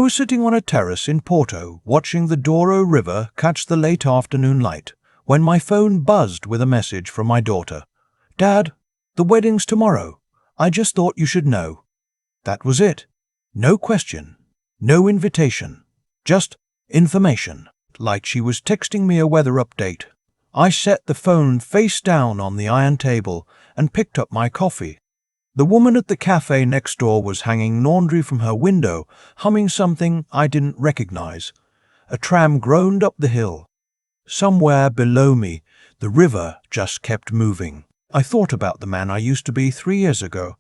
I was sitting on a terrace in Porto, watching the Douro River catch the late afternoon light, when my phone buzzed with a message from my daughter. "Dad, the wedding's tomorrow. I just thought you should know." That was it. No question, no invitation, just information, like she was texting me a weather update. I set the phone face down on the iron table and picked up my coffee. The woman at the cafe next door was hanging laundry from her window, humming something I didn't recognize. A tram groaned up the hill. Somewhere below me, the river just kept moving. I thought about the man I used to be 3 years ago,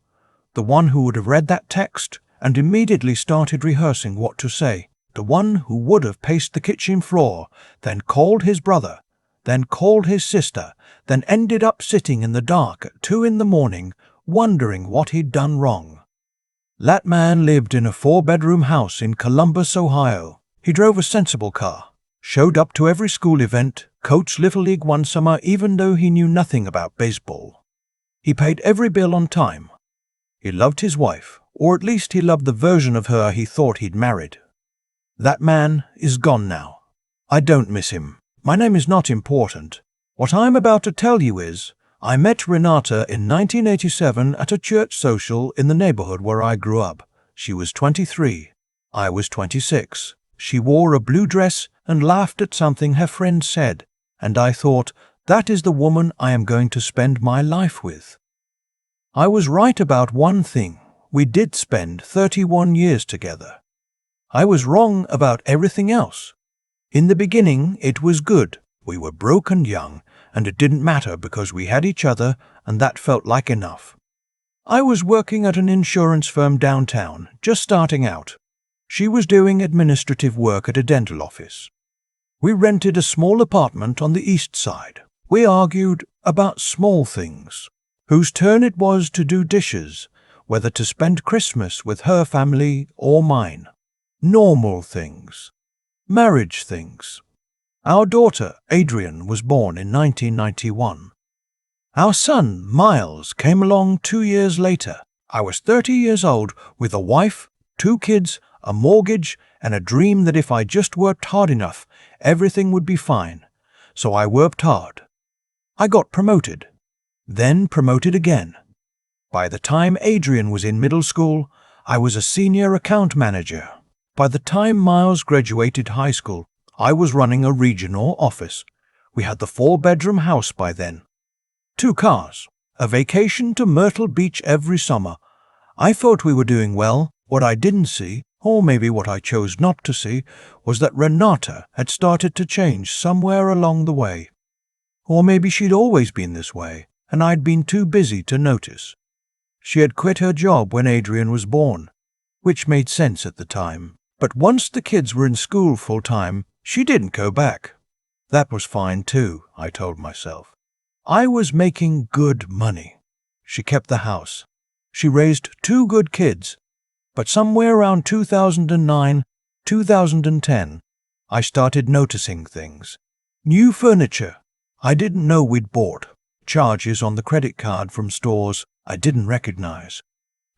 the one who would have read that text and immediately started rehearsing what to say, the one who would have paced the kitchen floor, then called his brother, then called his sister, then ended up sitting in the dark at 2 a.m, wondering what he'd done wrong. That man lived in a 4-bedroom house in Columbus, Ohio. He drove a sensible car, showed up to every school event, coached Little League one summer even though he knew nothing about baseball. He paid every bill on time. He loved his wife, or at least he loved the version of her he thought he'd married. That man is gone now. I don't miss him. My name is not important. What I'm about to tell you is, I met Renata in 1987 at a church social in the neighborhood where I grew up. She was 23. I was 26. She wore a blue dress and laughed at something her friend said, and I thought, that is the woman I am going to spend my life with. I was right about one thing. We did spend 31 years together. I was wrong about everything else. In the beginning, it was good. We were broke and young, and it didn't matter because we had each other, and that felt like enough. I was working at an insurance firm downtown, just starting out. She was doing administrative work at a dental office. We rented a small apartment on the east side. We argued about small things, whose turn it was to do dishes, whether to spend Christmas with her family or mine. Normal things. Marriage things. Our daughter, Adrian, was born in 1991. Our son, Miles, came along 2 years later. I was 30 years old with a wife, 2 kids, a mortgage, and a dream that if I just worked hard enough, everything would be fine. So I worked hard. I got promoted. Then promoted again. By the time Adrian was in middle school, I was a senior account manager. By the time Miles graduated high school, I was running a regional office. We had the 4-bedroom house by then. 2 cars. A vacation to Myrtle Beach every summer. I thought we were doing well. What I didn't see, or maybe what I chose not to see, was that Renata had started to change somewhere along the way. Or maybe she'd always been this way, and I'd been too busy to notice. She had quit her job when Adrian was born, which made sense at the time. But once the kids were in school full-time, she didn't go back. That was fine too, I told myself. I was making good money. She kept the house. She raised 2 good kids. But somewhere around 2009, 2010, I started noticing things. New furniture I didn't know we'd bought. Charges on the credit card from stores I didn't recognize.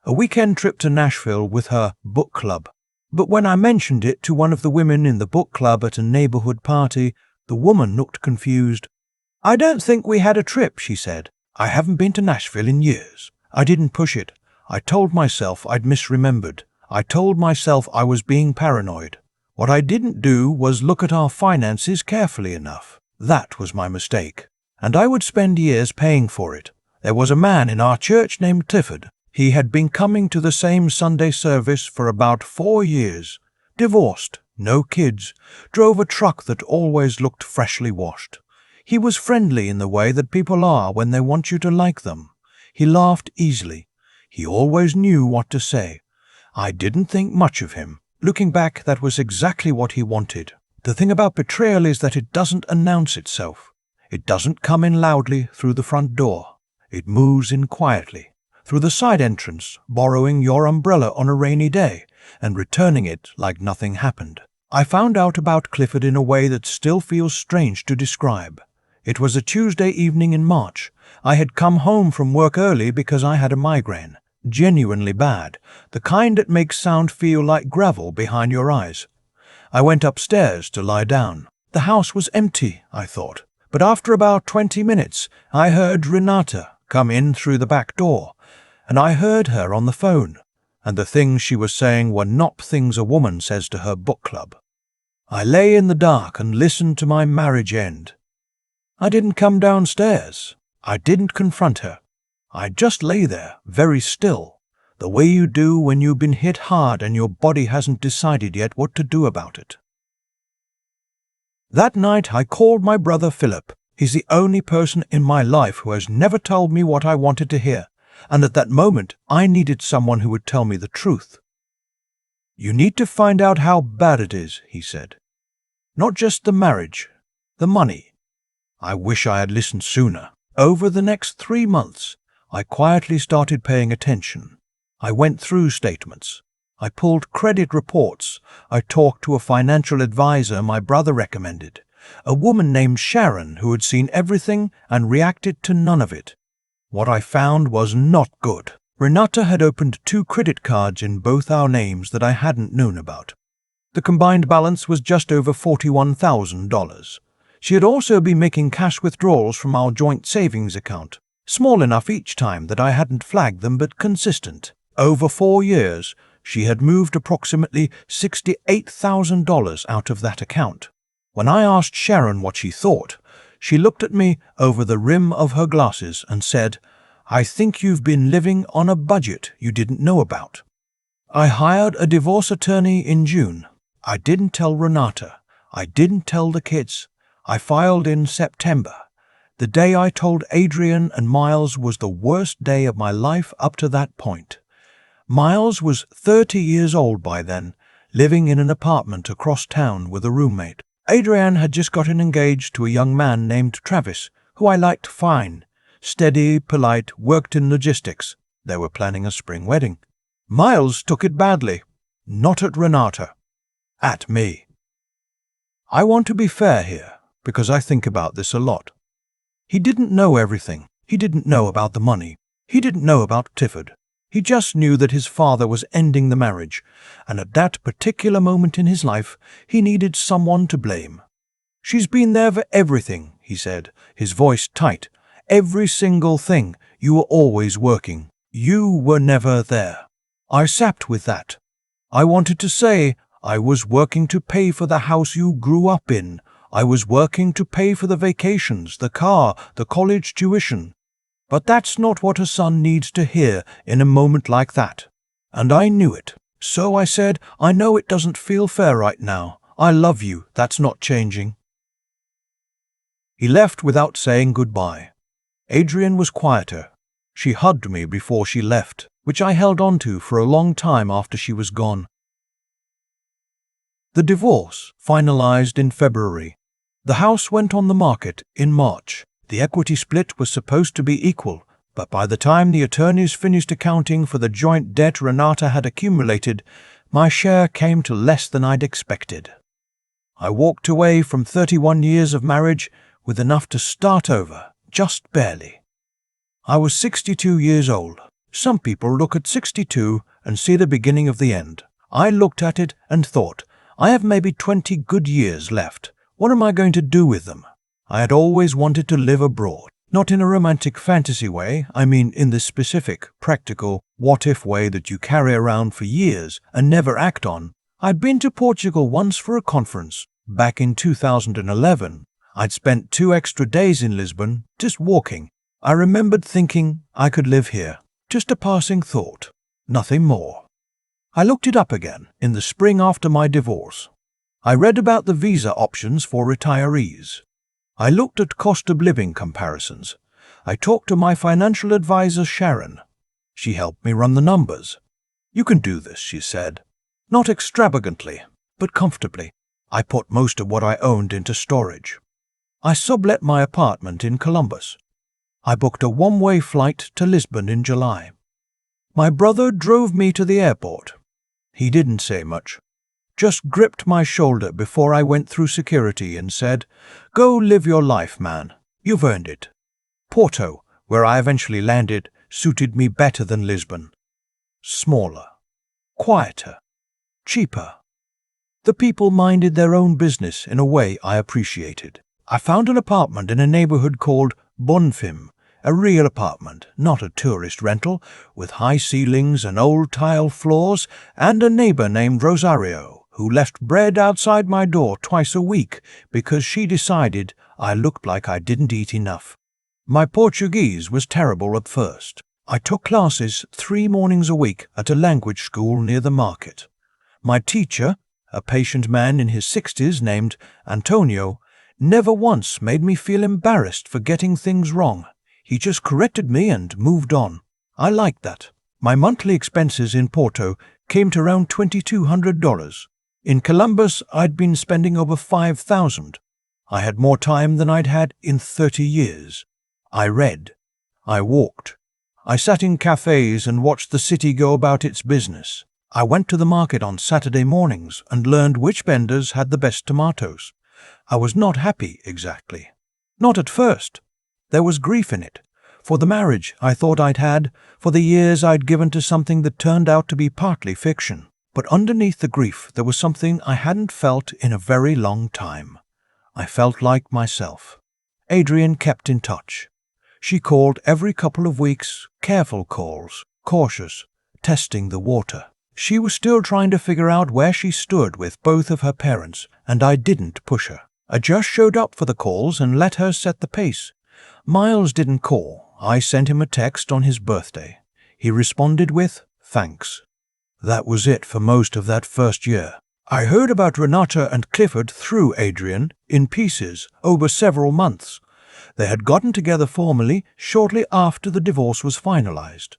A weekend trip to Nashville with her book club. But when I mentioned it to one of the women in the book club at a neighborhood party, the woman looked confused. "I don't think we had a trip," she said. "I haven't been to Nashville in years." I didn't push it. I told myself I'd misremembered. I told myself I was being paranoid. What I didn't do was look at our finances carefully enough. That was my mistake. And I would spend years paying for it. There was a man in our church named Clifford. He had been coming to the same Sunday service for about 4 years. Divorced, no kids, drove a truck that always looked freshly washed. He was friendly in the way that people are when they want you to like them. He laughed easily. He always knew what to say. I didn't think much of him. Looking back, that was exactly what he wanted. The thing about betrayal is that it doesn't announce itself. It doesn't come in loudly through the front door. It moves in quietly, through the side entrance, borrowing your umbrella on a rainy day and returning it like nothing happened. I found out about Clifford in a way that still feels strange to describe. It was a Tuesday evening in March. I had come home from work early because I had a migraine. Genuinely bad. The kind that makes sound feel like gravel behind your eyes. I went upstairs to lie down. The house was empty, I thought. But after about 20 minutes, I heard Renata come in through the back door, and I heard her on the phone, and the things she was saying were not things a woman says to her book club. I lay in the dark and listened to my marriage end. I didn't come downstairs. I didn't confront her. I just lay there, very still, the way you do when you've been hit hard and your body hasn't decided yet what to do about it. That night I called my brother Philip. He's the only person in my life who has never told me what I wanted to hear, and at that moment I needed someone who would tell me the truth. "You need to find out how bad it is," he said. "Not just the marriage, the money." I wish I had listened sooner. Over the next 3 months, I quietly started paying attention. I went through statements. I pulled credit reports. I talked to a financial advisor my brother recommended, a woman named Sharon who had seen everything and reacted to none of it. What I found was not good. Renata had opened 2 credit cards in both our names that I hadn't known about. The combined balance was just over $41,000. She had also been making cash withdrawals from our joint savings account, small enough each time that I hadn't flagged them but consistent. Over 4 years, she had moved approximately $68,000 out of that account. When I asked Sharon what she thought, she looked at me over the rim of her glasses and said, "I think you've been living on a budget you didn't know about." I hired a divorce attorney in June. I didn't tell Renata. I didn't tell the kids. I filed in September. The day I told Adrian and Miles was the worst day of my life up to that point. Miles was 30 years old by then, living in an apartment across town with a roommate. Adrian had just gotten engaged to a young man named Travis, who I liked fine. Steady, polite, worked in logistics. They were planning a spring wedding. Miles took it badly. Not at Renata. At me. I want to be fair here, because I think about this a lot. He didn't know everything. He didn't know about the money. He didn't know about Tifford. He just knew that his father was ending the marriage, and at that particular moment in his life, he needed someone to blame. "She's been there for everything," he said, his voice tight. "Every single thing. You were always working. You were never there." I sat with that. I wanted to say, "I was working to pay for the house you grew up in. I was working to pay for the vacations, the car, the college tuition." But that's not what a son needs to hear in a moment like that. And I knew it. So I said, "I know it doesn't feel fair right now. I love you. That's not changing." He left without saying goodbye. Adrian was quieter. She hugged me before she left, which I held on to for a long time after she was gone. The divorce finalized in February. The house went on the market in March. The equity split was supposed to be equal, but by the time the attorneys finished accounting for the joint debt Renata had accumulated, my share came to less than I'd expected. I walked away from 31 years of marriage with enough to start over, just barely. I was 62 years old. Some people look at 62 and see the beginning of the end. I looked at it and thought, I have maybe 20 good years left. What am I going to do with them? I had always wanted to live abroad. Not in a romantic fantasy way, I mean in the specific, practical, what-if way that you carry around for years and never act on. I'd been to Portugal once for a conference. Back in 2011, I'd spent 2 extra days in Lisbon, just walking. I remembered thinking I could live here. Just a passing thought. Nothing more. I looked it up again in the spring after my divorce. I read about the visa options for retirees. I looked at cost of living comparisons. I talked to my financial advisor, Sharon. She helped me run the numbers. "You can do this," she said. "Not extravagantly, but comfortably." I put most of what I owned into storage. I sublet my apartment in Columbus. I booked a one-way flight to Lisbon in July. My brother drove me to the airport. He didn't say much. Just gripped my shoulder before I went through security and said, "Go live your life, man. You've earned it." Porto, where I eventually landed, suited me better than Lisbon. Smaller, quieter, cheaper. The people minded their own business in a way I appreciated. I found an apartment in a neighborhood called Bonfim, a real apartment, not a tourist rental, with high ceilings and old tile floors, and a neighbor named Rosario, who left bread outside my door twice a week because she decided I looked like I didn't eat enough. My Portuguese was terrible at first. I took classes 3 mornings a week at a language school near the market. My teacher, a patient man in his 60s named Antonio, never once made me feel embarrassed for getting things wrong. He just corrected me and moved on. I liked that. My monthly expenses in Porto came to around $2,200. In Columbus, I'd been spending over $5,000. I had more time than I'd had in 30 years. I read. I walked. I sat in cafes and watched the city go about its business. I went to the market on Saturday mornings and learned which vendors had the best tomatoes. I was not happy, exactly. Not at first. There was grief in it. For the marriage I thought I'd had, for the years I'd given to something that turned out to be partly fiction. But underneath the grief there was something I hadn't felt in a very long time. I felt like myself. Adrian kept in touch. She called every couple of weeks, careful calls, cautious, testing the water. She was still trying to figure out where she stood with both of her parents, and I didn't push her. I just showed up for the calls and let her set the pace. Miles didn't call. I sent him a text on his birthday. He responded with, "Thanks." That was it for most of that first year. I heard about Renata and Clifford through Adrian, in pieces, over several months. They had gotten together formally shortly after the divorce was finalized.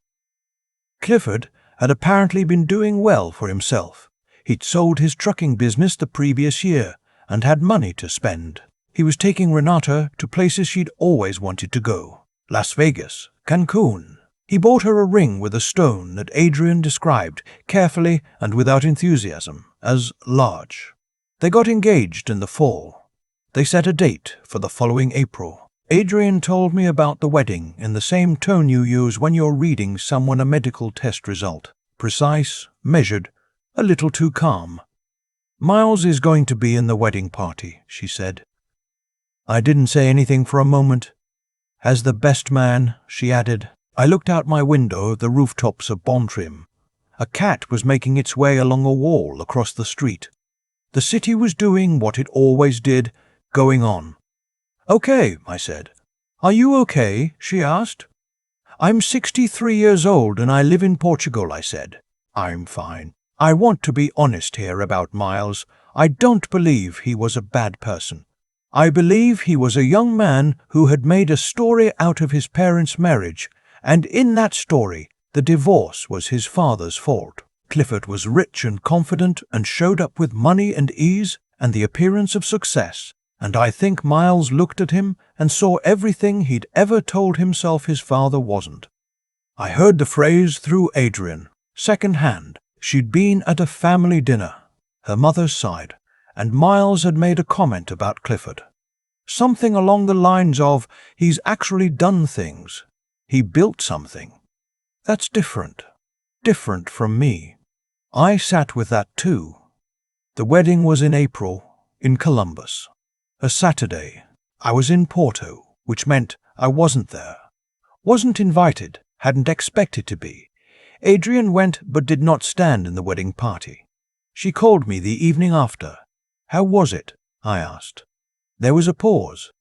Clifford had apparently been doing well for himself. He'd sold his trucking business the previous year and had money to spend. He was taking Renata to places she'd always wanted to go. Las Vegas, Cancun. He bought her a ring with a stone that Adrian described, carefully and without enthusiasm, as large. They got engaged in the fall. They set a date for the following April. Adrian told me about the wedding in the same tone you use when you're reading someone a medical test result. Precise, measured, a little too calm. "Miles is going to be in the wedding party," she said. I didn't say anything for a moment. "As the best man," she added. I looked out my window at the rooftops of Bontrim. A cat was making its way along a wall across the street. The city was doing what it always did, going on. "Okay," I said. "Are you okay?" she asked. "I'm 63 years old and I live in Portugal," I said. "I'm fine. I want to be honest here about Miles. I don't believe he was a bad person. I believe he was a young man who had made a story out of his parents' marriage, and in that story, the divorce was his father's fault. Clifford was rich and confident and showed up with money and ease and the appearance of success, and I think Miles looked at him and saw everything he'd ever told himself his father wasn't." I heard the phrase through Adrian, second-hand. She'd been at a family dinner, her mother's side, and Miles had made a comment about Clifford. Something along the lines of, "He's actually done things. He built something." That's different. Different from me. I sat with that too. The wedding was in April, in Columbus. A Saturday. I was in Porto, which meant I wasn't there. Wasn't invited, hadn't expected to be. Adrian went but did not stand in the wedding party. She called me the evening after. "How was it?" I asked. There was a pause.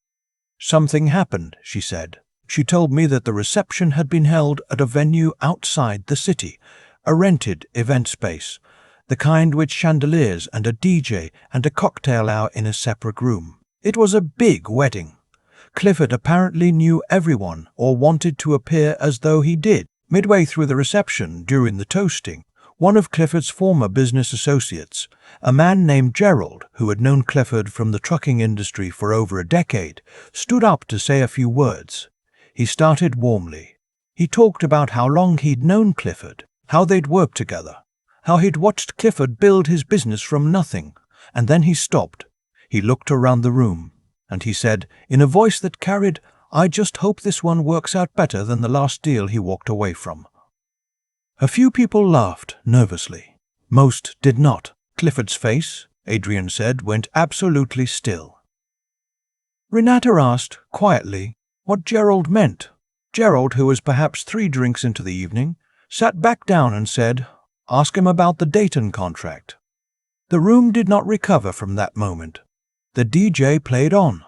"Something happened," she said. She told me that the reception had been held at a venue outside the city, a rented event space, the kind with chandeliers and a DJ and a cocktail hour in a separate room. It was a big wedding. Clifford apparently knew everyone or wanted to appear as though he did. Midway through the reception, during the toasting, one of Clifford's former business associates, a man named Gerald, who had known Clifford from the trucking industry for over a decade, stood up to say a few words. He started warmly. He talked about how long he'd known Clifford, how they'd worked together, how he'd watched Clifford build his business from nothing, and then he stopped. He looked around the room, and he said, in a voice that carried, "I just hope this one works out better than the last deal he walked away from." A few people laughed nervously. Most did not. Clifford's face, Adrian said, went absolutely still. Renata asked, quietly, what Gerald meant. Gerald, who was perhaps 3 drinks into the evening, sat back down and said, "Ask him about the Dayton contract." The room did not recover from that moment. The DJ played on.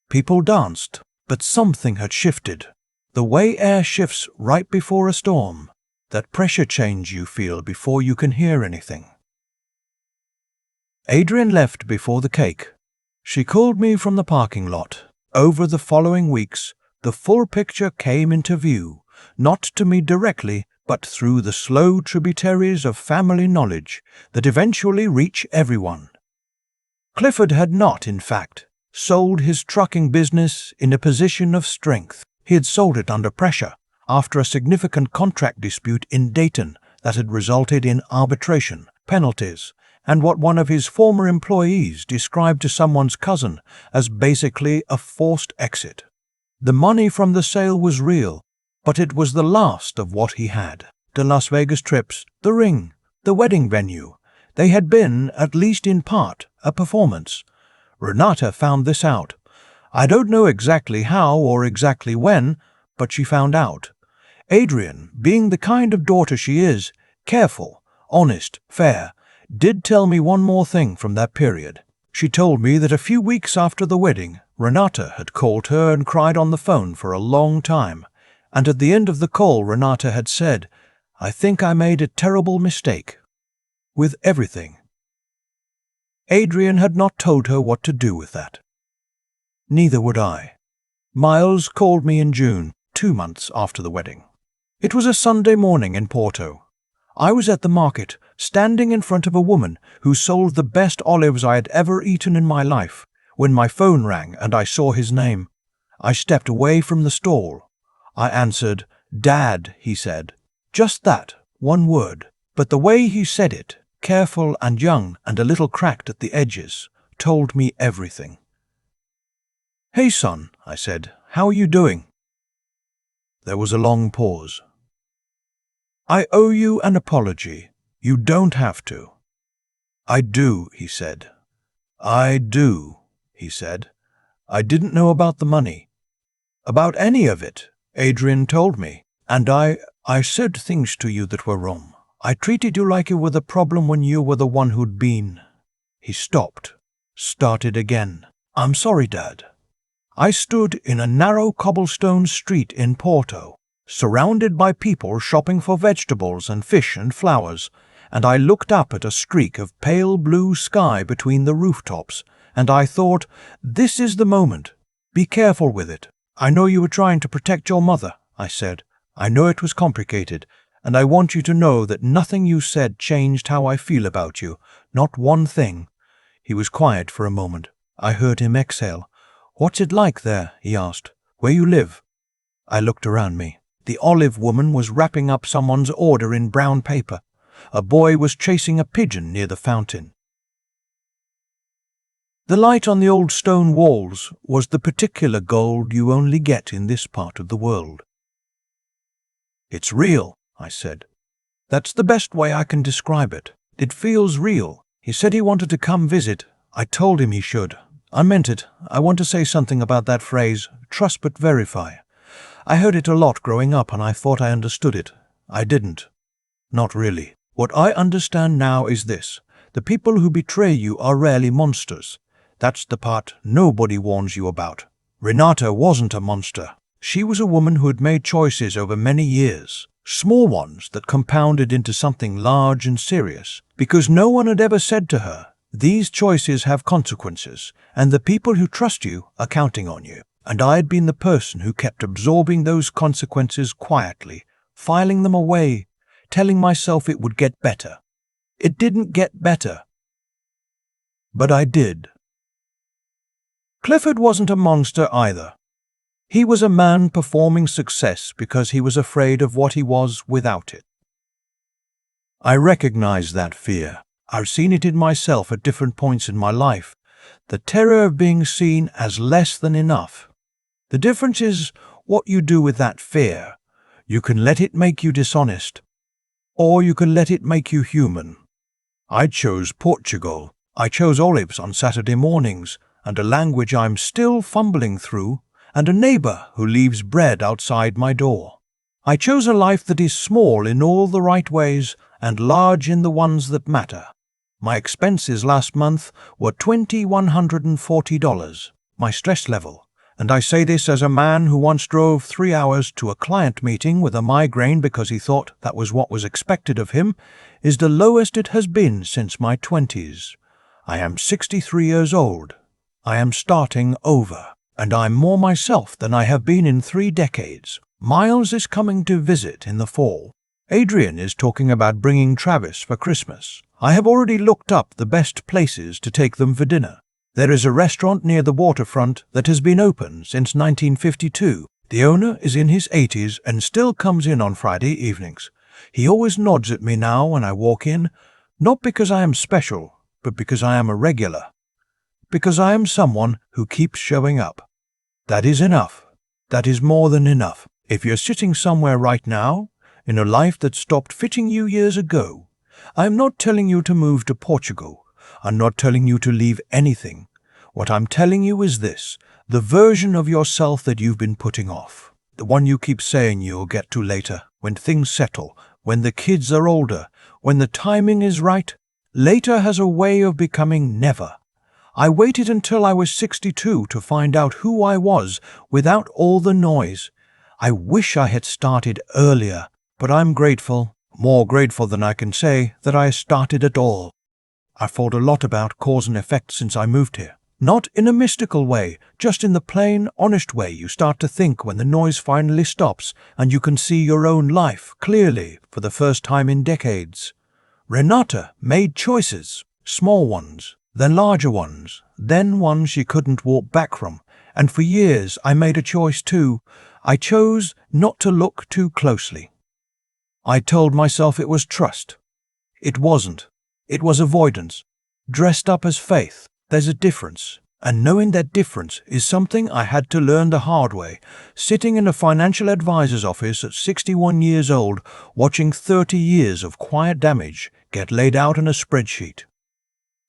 People danced, but something had shifted. The way air shifts right before a storm, that pressure change you feel before you can hear anything. Adrian left before the cake. She called me from the parking lot. Over the following weeks, the full picture came into view, not to me directly, but through the slow tributaries of family knowledge that eventually reach everyone. Clifford had not, in fact, sold his trucking business in a position of strength. He had sold it under pressure, after a significant contract dispute in Dayton that had resulted in arbitration, penalties, and what one of his former employees described to someone's cousin as basically a forced exit. The money from the sale was real, but it was the last of what he had. The Las Vegas trips, the ring, the wedding venue, they had been, at least in part, a performance. Renata found this out. I don't know exactly how or exactly when, but she found out. Adrian, being the kind of daughter she is, careful, honest, fair, did tell me one more thing from that period. She told me that a few weeks after the wedding, Renata had called her and cried on the phone for a long time, and at the end of the call Renata had said, "I think I made a terrible mistake." With everything. Adrian had not told her what to do with that. Neither would I. Miles called me in June, 2 months after the wedding. It was a Sunday morning in Porto. I was at the market, standing in front of a woman who sold the best olives I had ever eaten in my life, when my phone rang and I saw his name. I stepped away from the stall. I answered, "Dad," he said. Just that, one word. But the way he said it, careful and young and a little cracked at the edges, told me everything. "Hey, son," I said, "how are you doing?" There was a long pause. "I owe you an apology. You don't have to." "I do," he said. "I do," he said. "I didn't know about the money. About any of it, Adrian told me. And I said things to you that were wrong. I treated you like you were the problem when you were the one who'd been." He stopped, started again. "I'm sorry, Dad." I stood in a narrow cobblestone street in Porto, surrounded by people shopping for vegetables and fish and flowers, and I looked up at a streak of pale blue sky between the rooftops, and I thought, this is the moment. Be careful with it. "I know you were trying to protect your mother," I said. "I know it was complicated, and I want you to know that nothing you said changed how I feel about you, not one thing." He was quiet for a moment. I heard him exhale. "What's it like there?" he asked. "Where you live?" I looked around me. The olive woman was wrapping up someone's order in brown paper. A boy was chasing a pigeon near the fountain. The light on the old stone walls was the particular gold you only get in this part of the world. "It's real," I said. "That's the best way I can describe it. It feels real." He said he wanted to come visit. I told him he should. I meant it. I want to say something about that phrase, trust but verify. I heard it a lot growing up and I thought I understood it. I didn't. Not really. What I understand now is this. The people who betray you are rarely monsters. That's the part nobody warns you about. Renata wasn't a monster. She was a woman who had made choices over many years, small ones that compounded into something large and serious, because no one had ever said to her, "These choices have consequences, and the people who trust you are counting on you." And I had been the person who kept absorbing those consequences quietly, filing them away, telling myself it would get better. It didn't get better. But I did. Clifford wasn't a monster either. He was a man performing success because he was afraid of what he was without it. I recognize that fear. I've seen it in myself at different points in my life. The terror of being seen as less than enough. The difference is what you do with that fear. You can let it make you dishonest. or you can let it make you human. I chose Portugal. I chose olives on Saturday mornings, and a language I'm still fumbling through, and a neighbor who leaves bread outside my door. I chose a life that is small in all the right ways and large in the ones that matter. My expenses last month were $2,140, my stress level, and I say this as a man who once drove 3 hours to a client meeting with a migraine because he thought that was what was expected of him, is the lowest it has been since my 20s. I am 63 years old. I am starting over, and I'm more myself than I have been in 3 decades. Miles is coming to visit in the fall. Adrian is talking about bringing Travis for Christmas. I have already looked up the best places to take them for dinner. There is a restaurant near the waterfront that has been open since 1952. The owner is in his 80s and still comes in on Friday evenings. He always nods at me now when I walk in, not because I am special, but because I am a regular. Because I am someone who keeps showing up. That is enough. That is more than enough. If you're sitting somewhere right now, in a life that stopped fitting you years ago, I'm not telling you to move to Portugal. I'm not telling you to leave anything. What I'm telling you is this: the version of yourself that you've been putting off. The one you keep saying you'll get to later, when things settle, when the kids are older, when the timing is right. Later has a way of becoming never. I waited until I was 62 to find out who I was without all the noise. I wish I had started earlier, but I'm grateful, more grateful than I can say, that I started at all. I've thought a lot about cause and effect since I moved here. Not in a mystical way, just in the plain, honest way you start to think when the noise finally stops and you can see your own life clearly for the first time in decades. Renata made choices, small ones, then larger ones, then ones she couldn't walk back from, and for years I made a choice too. I chose not to look too closely. I told myself it was trust. It wasn't. It was avoidance, dressed up as faith. There's a difference, and knowing that difference is something I had to learn the hard way, sitting in a financial advisor's office at 61 years old, watching 30 years of quiet damage get laid out on a spreadsheet.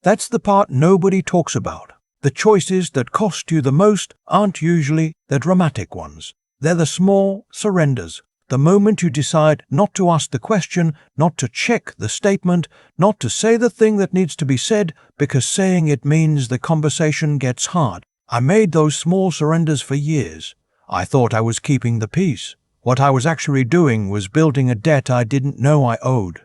That's the part nobody talks about. The choices that cost you the most aren't usually the dramatic ones. They're the small surrenders. The moment you decide not to ask the question, not to check the statement, not to say the thing that needs to be said, because saying it means the conversation gets hard. I made those small surrenders for years. I thought I was keeping the peace. What I was actually doing was building a debt I didn't know I owed.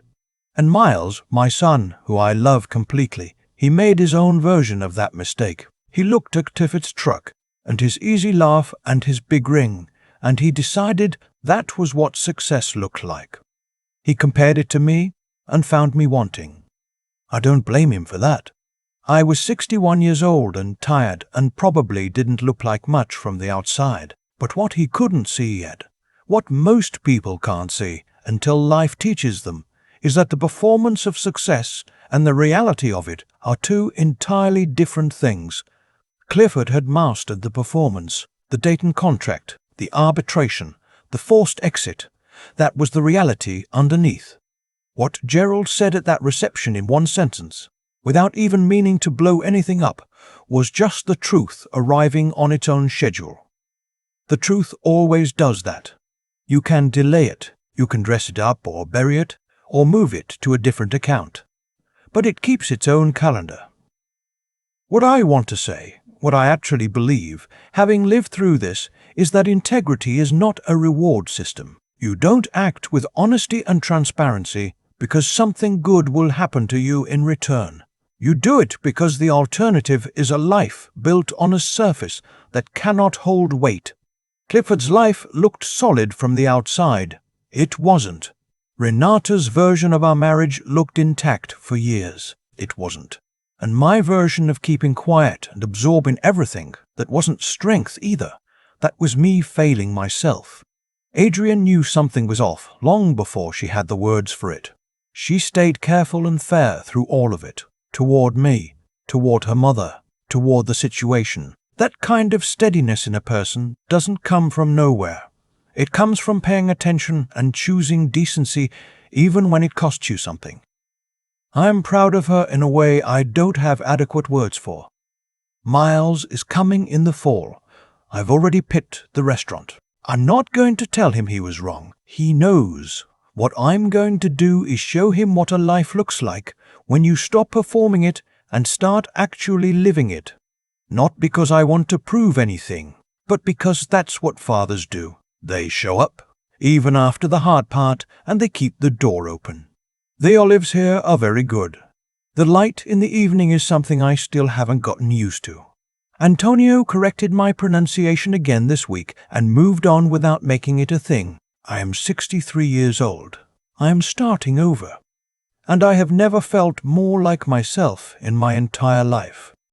And Miles, my son, who I love completely, he made his own version of that mistake. He looked at Tiffet's truck, and his easy laugh and his big ring, and he decided that was what success looked like. He compared it to me and found me wanting. I don't blame him for that. I was 61 years old and tired and probably didn't look like much from the outside. But what he couldn't see yet, what most people can't see until life teaches them, is that the performance of success and the reality of it are two entirely different things. Clifford had mastered the performance, the Dayton contract, the arbitration, the forced exit. That was the reality underneath. What Gerald said at that reception in one sentence, without even meaning to blow anything up, was just the truth arriving on its own schedule. The truth always does that. You can delay it, you can dress it up or bury it, or move it to a different account. But it keeps its own calendar. What I want to say, what I actually believe, having lived through this, is that integrity is not a reward system. You don't act with honesty and transparency because something good will happen to you in return. You do it because the alternative is a life built on a surface that cannot hold weight. Clifford's life looked solid from the outside. It wasn't. Renata's version of our marriage looked intact for years. It wasn't. And my version of keeping quiet and absorbing everything, that wasn't strength either. That was me failing myself. Adrian knew something was off long before she had the words for it. She stayed careful and fair through all of it, toward me, toward her mother, toward the situation. That kind of steadiness in a person doesn't come from nowhere. It comes from paying attention and choosing decency even when it costs you something. I'm proud of her in a way I don't have adequate words for. Miles is coming in the fall. I've already picked the restaurant. I'm not going to tell him he was wrong. He knows. What I'm going to do is show him what a life looks like when you stop performing it and start actually living it. Not because I want to prove anything, but because that's what fathers do. They show up, even after the hard part, and they keep the door open. The olives here are very good. The light in the evening is something I still haven't gotten used to. Antonio corrected my pronunciation again this week and moved on without making it a thing. I am 63 years old. I am starting over. And I have never felt more like myself in my entire life.